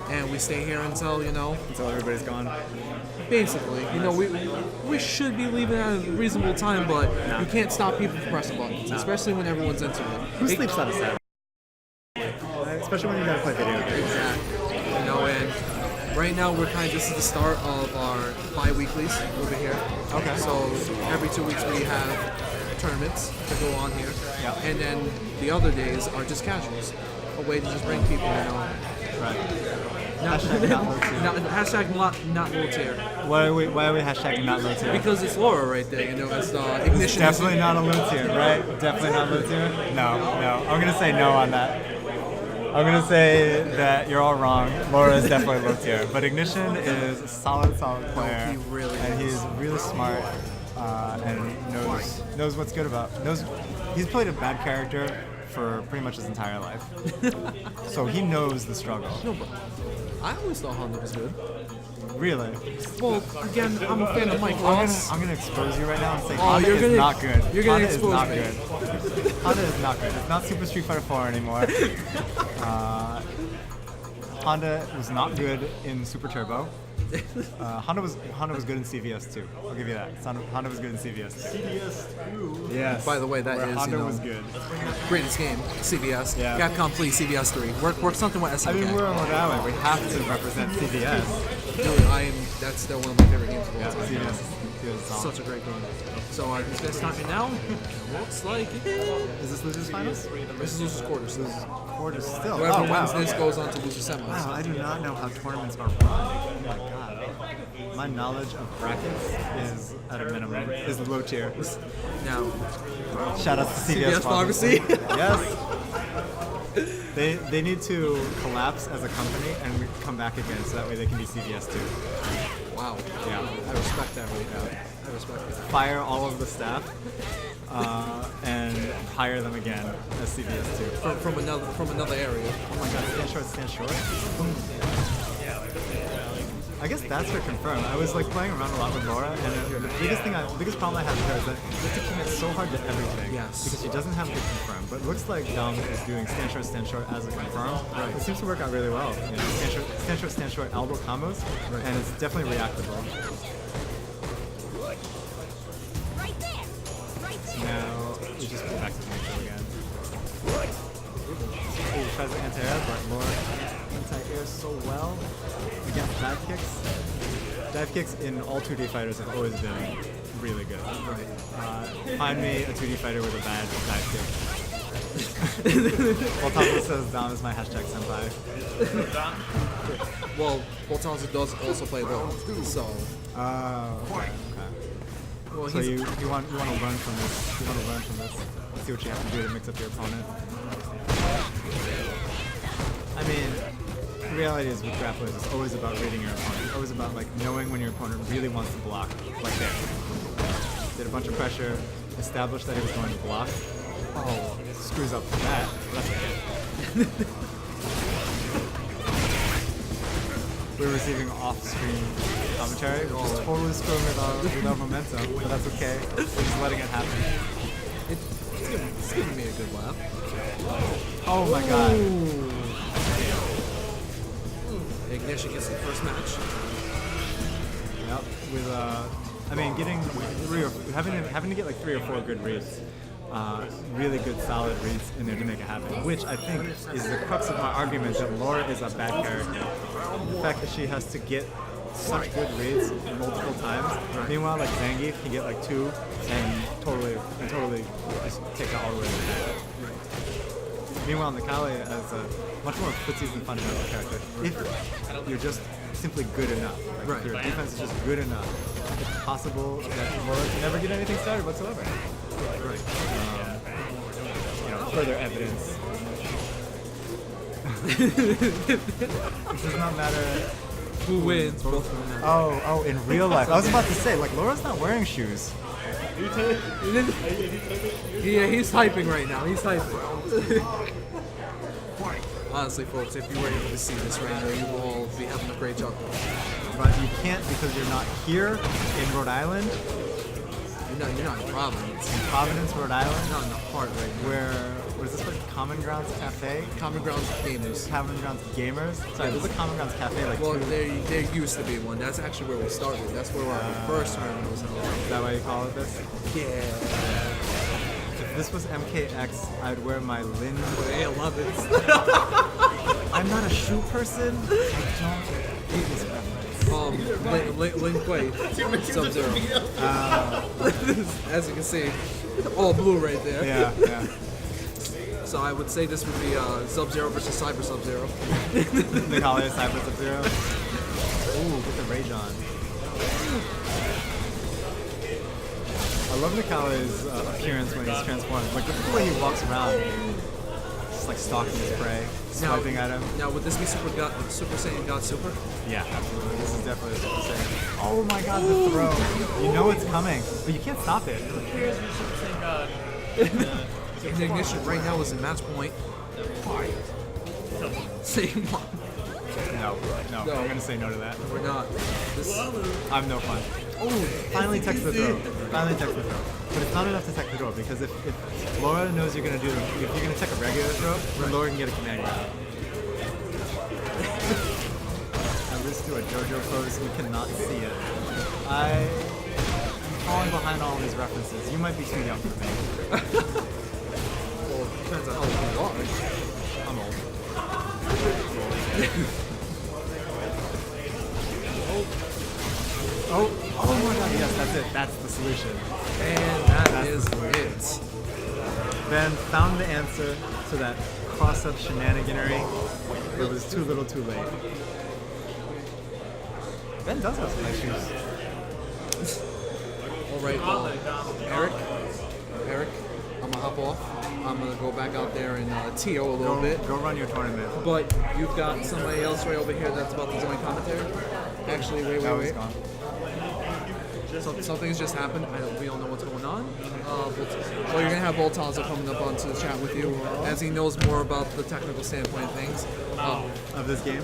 and we stay here until Until everybody's gone. basically, we should be leaving at a reasonable time, but you can't stop people from pressing buttons, especially when everyone's into it. Who sleeps on a Saturday? Especially when you gotta play video games. Exactly. And right now this is the start of our bi-weeklies over here. Okay. So every 2 weeks we have tournaments to go on here. Yeah. And then the other days are just casuals. A way to just bring people, Right. Hashtag not low tier. hashtag not low tier. Why are we hashtagging not low tier? Because it's Laura right there, it's Ignizshun. Definitely not a low tier, right? Definitely not low tier? No. I'm gonna say no on that. I'm gonna say that you're all wrong. Laura is definitely low tier, but Ignizshun is a solid player. He really and is. he's really smart and knows what's good about. He's played a bad character for pretty much his entire life, so he knows the struggle. No, but I always thought Honda was good. Really? Well, again, I'm a fan of Mike Ross. I'm gonna expose you right now and say Oh, Honda you're is gonna- not good. you're gonna Honda expose is not me. good. Honda is not good. It's not Super Street Fighter 4 anymore. Honda was not good in Super Turbo. Honda was good in CVS too. I'll give you that. Honda was good in CVS too. CBS 2. Yes. By the way, that Where is, Honda was good. greatest game, CVS. Yeah. Capcom, please, CVS 3. Work something with SFV. I mean, we're on Rhode Island. We have to represent CVS. That's still one of my favorite games of all Yeah, time. CVS is solid. Such a great game. So who's gonna start me now? Looks like it. Is this losers finals? This is losers quarters. Quarters still. Whoever Oh, wow. wins this goes on to losers semis. Wow, I do not know how tournaments are run. Oh my god. My knowledge of brackets is at a minimum. Is low tier. Now, Shout out to CVS Pharmacy. Yes. They need to collapse as a company and we come back again so that way they can be CVS too. wow. Yeah. I respect that right now. I respect that. Fire all of the staff and hire them again as CVS too. From another area. Oh my god, stand short. I guess that's her confirmed. I was like playing around a lot with Laura, and the biggest problem I have with her is that you have to commit so hard to everything. Yes. Because she doesn't have the confirm. But it looks like Dom is doing stand short as a confirm. Right. It seems to work out really well. Stand short elbow combos, Right. and it's definitely reactable. Right there. Right So there. now we just go back to neutral again. He tries to anti-air, but Laura anti-air so well against dive kicks. Dive kicks in all 2D fighters have always been really good. Right. Find me a 2D fighter with a bad dive kick. Well, Taco says Dom is my hashtag senpai. Well, Boltanza does also play well. So, Okay. well, So he's you want to learn from this. You want to learn from this. See what you have to do to mix up your opponent. I mean, the reality is with grapplers, it's always about reading your opponent. It's always about like knowing when your opponent really wants to block. Like there. Did a bunch of pressure, established that he was going to block. Oh, screws up for that. But that's okay. We're receiving off-screen commentary, which is totally screwing with our momentum, but that's okay. We're just letting it happen. it's giving me a good laugh. Oh my god. Ignizshun gets the first match. Yep. With I mean, getting having to get like 3 or 4 good reads, really good solid reads in there to make it happen. Which I think is the crux of my argument that Laura is a bad character. The fact that she has to get such good reads multiple times. Meanwhile, like Zangief can get like 2 and totally just take it all the way to the end. Meanwhile, Necalli as a much more footsies and fundamental character. If you're just simply good enough, like Right. if your defense is just good enough, it's possible that Laura can never get anything started whatsoever. Right. Further evidence. It does not matter. Who wins? Both of them. Oh, in real life. I was about to say, like, Laura's not wearing shoes. Yeah, he's typing right now. He's typing. Honestly, folks, if you were able to see this right now, you will all be having a great chuckle. But you can't because you're not here in Rhode Island. You're not in Providence. In Providence, Rhode Island, You're not in the heart right now. where what is this place? Common Grounds Cafe? Common Grounds Gamers. Common Grounds Gamers? Sorry, there's a Common Grounds Cafe like Well, two. there used to be one. That's actually where we started. That's where our first tournament was held. Is that why you call it this? Yeah. If this was MKX, I'd wear my Lin. A11s. I'm not a shoe person. I don't hate this reference. Lin Kuei, Sub-Zero. As you can see, all blue right there. Yeah. So I would say this would be Sub-Zero versus Cyber Sub-Zero. Necalli Cyber Sub-Zero. Ooh, get the rage on. I love Necalli's appearance when he's transformed. Like the way he walks around, just like stalking his prey, swiping at him. Now, would this be Super Saiyan God Super? Yeah, absolutely. This is definitely a Super Saiyan. Oh my god, the throw. You know it's coming, but you can't stop it. Ignition right now is in match point. Say what? No, No. I'm gonna say no to that. We're not. This. I'm no fun. Oh, finally text the throw. Finally text the throw. But it's not enough to tech the throw because if Laura knows you're gonna do, if you're gonna tech a regular throw, then Laura can get a command grab. I risk to a JoJo pose, you cannot see it. I'm falling behind all these references. You might be too young for me. Well, it depends on how old you are. I'm old. Oh my god, yes, that's it. That's the solution. And that That's is the it. Ben found the answer to that cross-up shenaniganery. It was too little too late. Ben does have some nice shoes. All right, Eric, I'm gonna hop off. I'm gonna go back out there and TO a little bit. Go run your tournament. But you've got somebody else right over here that's about to join commentary. Actually, wait. Gone. Something's just happened. We don't know what's going on. Well, you're gonna have Boltazo coming up onto the chat with you, as he knows more about the technical standpoint of things. Of this game?